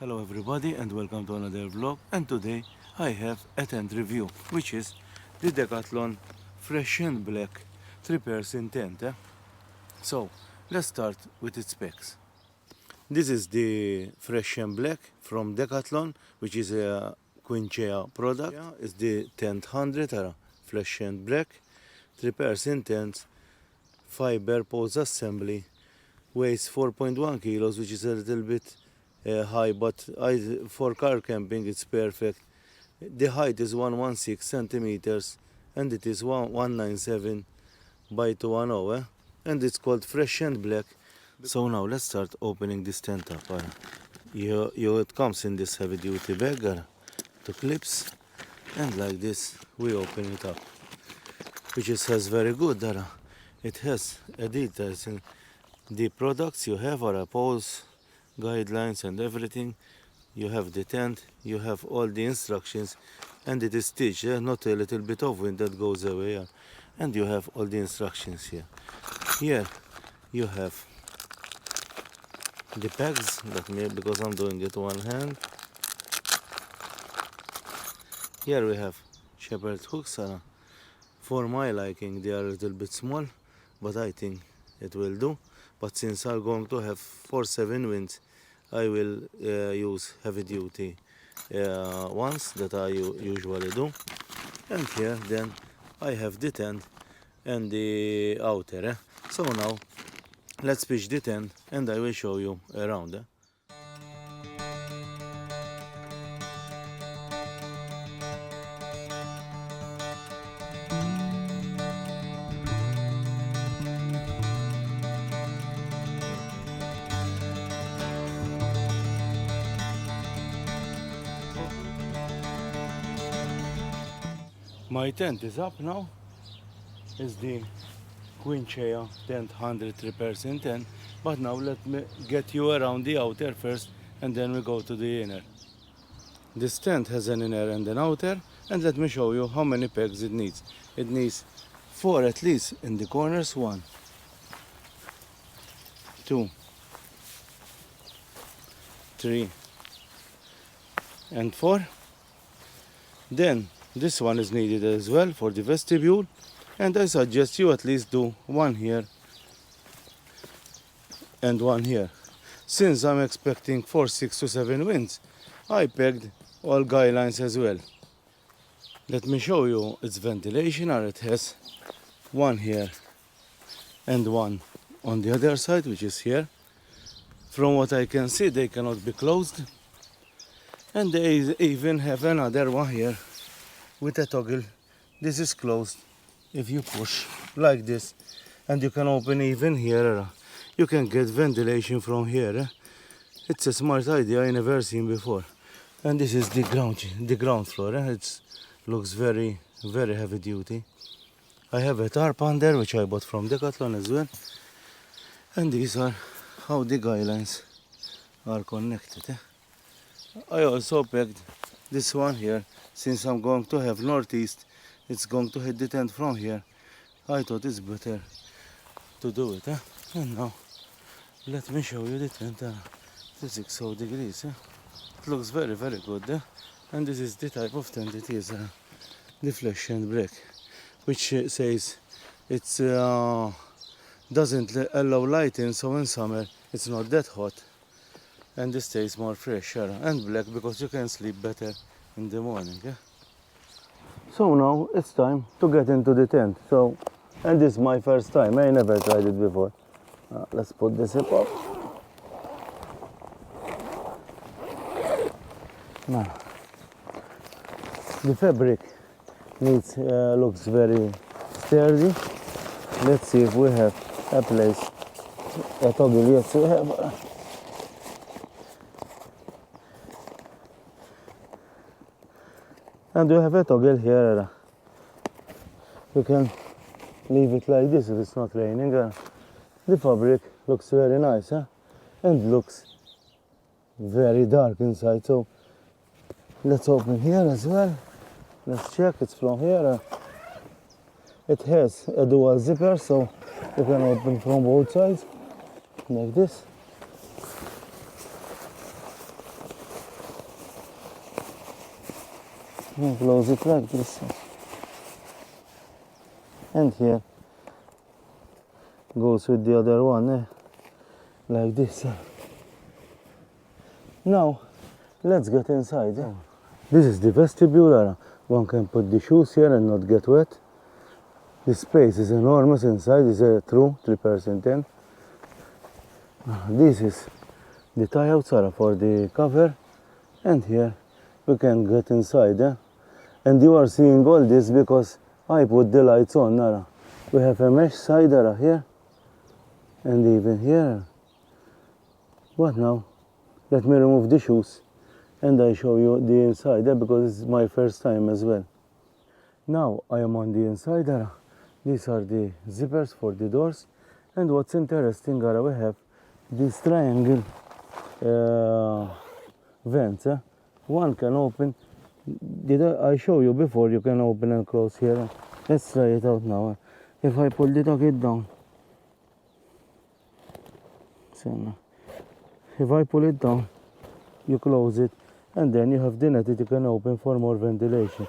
Hello everybody and welcome to another vlog, and today I have a tent review, which is the Decathlon Fresh&Black 3-person tent. So let's start with its specs. This is the Fresh&Black from Decathlon, which is a QUECHUA product. It's the tent 100 Fresh&Black 3-person tent, fiber post assembly, weighs 4.1 kilos, which is a little bit high, but for car camping it's perfect. The height is 116 centimeters and it is 197 by 210, and it's called Fresh&Black. So now let's start opening this tent up. It comes in this heavy duty bag, two clips, and like this we open it up, which has very good. It has details in the products you have, are poles, guidelines and everything. You have the tent, you have all the instructions, and it is stitched, not a little bit of wind that goes away. And you have all the instructions here. Here you have the pegs, because I'm doing it one hand. Here we have shepherd hooks. For my liking they are a little bit small, but I think it will do. But since I'm going to have 4-7 winds, I will use heavy duty ones that I usually do. And here then I have the tent and the outer. So now let's pitch the tent and I will show you around. My tent is up now. It's the QUECHUA tent 103% tent. But now let me get you around the outer first, and then we go to the inner. This tent has an inner and an outer, and let me show you how many pegs it needs. It needs 4 at least in the corners. 1, 2, 3, and 4. Then this one is needed as well for the vestibule, and I suggest you at least do 1 here and 1 here. Since I'm expecting 4, 6 to 7 winds, I pegged all guidelines as well. Let me show you its ventilation. It has 1 here and 1 on the other side, which is here. From what I can see, they cannot be closed, and they even have another one here with a toggle. This is closed if you push like this, and you can open even here. You can get ventilation from here. It's a smart idea I never seen before. And this is the ground floor. It looks very heavy duty. I have a tarp under, which I bought from Decathlon as well, and these are how the guidelines are connected. I also pegged this one here. Since I'm going to have northeast, it's going to hit the tent from here. I thought it's better to do it. And now let me show you the tent. 60 degrees. It looks very good. And this is the type of tent it is. The Fresh&Black, which says it's doesn't allow lighting, so in summer it's not that hot, and it stays more fresher, and black because you can sleep better in the morning. So now it's time to get into the tent. And this is my first time. I never tried it before. Let's put this up. Now the fabric looks very sturdy. Let's see if we have a place, a toggle. Yes, we have. And we have a toggle here. You can leave it like this if it's not raining. The fabric looks very nice, and looks very dark inside. So let's open here as well. Let's check. It's from here. It has a dual zipper, so you can open from both sides like this. You close it like this. And here goes with the other one, like this. Now, let's get inside. This is the vestibule. One can put the shoes here and not get wet. The space is enormous inside. It's a true 3% in. This is the tie-out for the cover. And here we can get inside. And you are seeing all this because I put the lights on. We have a mesh side here. And even here. What now? Let me remove the shoes and I show you the inside because it's my first time as well. Now I am on the inside. These are the zippers for the doors, and what's interesting, we have this triangle vents. One can open. Did I show you before? You can open and close here. Let's try it out now. If I pull the docket down, so if I pull it down, you close it, and then you have the net that you can open for more ventilation.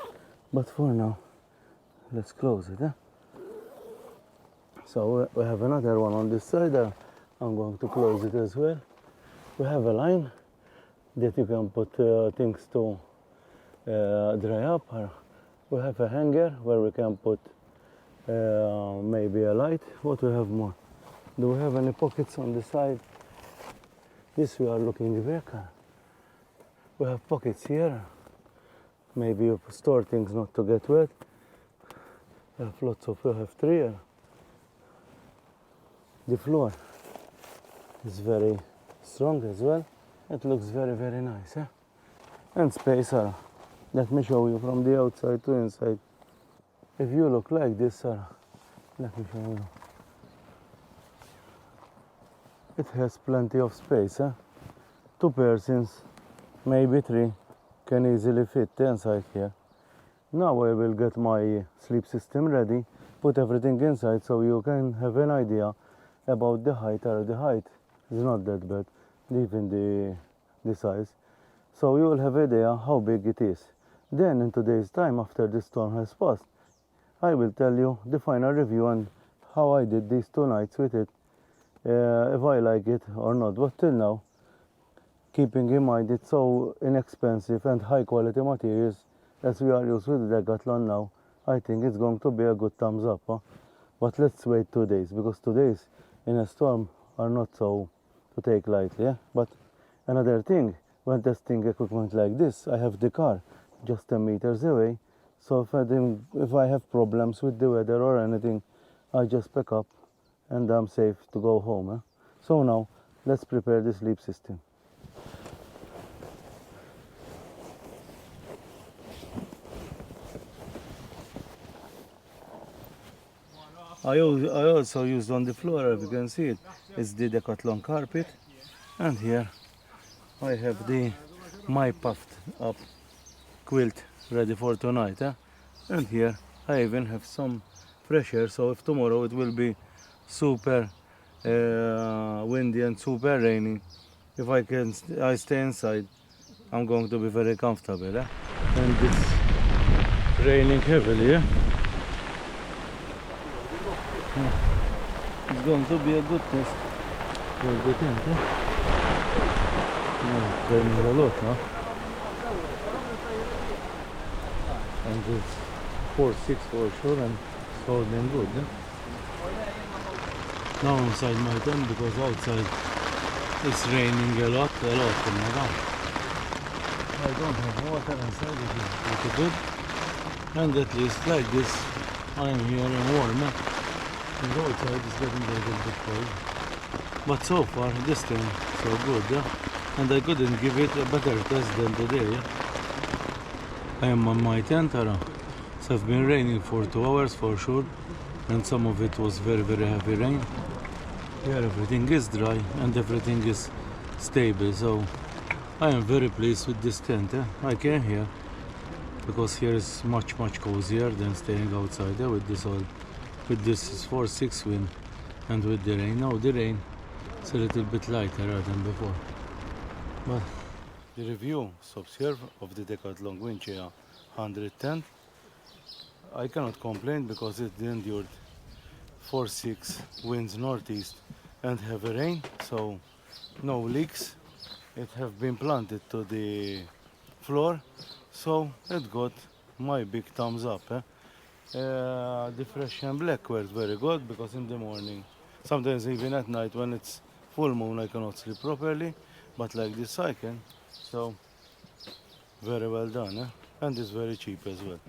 But for now, let's close it. So we have another one on this side. I'm going to close it as well. We have a line that you can put things to dry up. We have a hanger where we can put maybe a light. What we have more? Do we have any pockets on the side? This we are looking back. We have pockets here. Maybe you store things not to get wet. We have lots of, we have three here. The floor is very strong as well. It looks very, very nice. And space, let me show you from the outside to inside. If you look like this, let me show you. It has plenty of space. 2 persons, maybe 3, can easily fit inside here. Now I will get my sleep system ready, put everything inside so you can have an idea about the height. The height is not that bad, even the size. So you will have an idea how big it is. Then in today's time, after the storm has passed, I will tell you the final review on how I did these 2 nights with it, if I like it or not. But till now, keeping in mind it's so inexpensive and high quality materials as we are used with Decathlon now, I think it's going to be a good thumbs up. But let's wait 2 days, because 2 days in a storm are not so to take lightly. But another thing, when testing equipment like this, I have the car just 10 meters away, so if I have problems with the weather or anything, I just pick up and I'm safe to go home. So now let's prepare the sleep system. I also used on the floor, if you can see it, it's the Decathlon carpet, and here I have my puffed up quilt ready for tonight. And here I even have some fresh air, so if tomorrow it will be super windy and super rainy, if I stay inside, I'm going to be very comfortable. And it's raining heavily. It's going to be a good test for the tent. It's raining a lot now. And it's 4-6 for sure, and it's holding good. Now inside my tent, because outside it's raining a lot in the night. I don't have water inside, it is pretty good. And at least like this, I am here in warm. And outside is getting a little bit cold. But so far, this thing so good. And I couldn't give it a better test than today. I am on my tent. So it's been raining for 2 hours for sure, and some of it was very, very heavy rain. Here everything is dry and everything is stable, so I am very pleased with this tent. I came here because here is much cozier than staying outside with this 4-6 wind and with the rain. Now the rain is a little bit lighter than before. But the review stops here of the Decathlon QUECHUA 110. I cannot complain because it endured 4-6 winds northeast and heavy rain, so no leaks. It have been planted to the floor, so it got my big thumbs up. The Fresh&Black worked very good because in the morning, sometimes even at night when it's full moon, I cannot sleep properly, but like this I can. So very well done, and it's very cheap as well.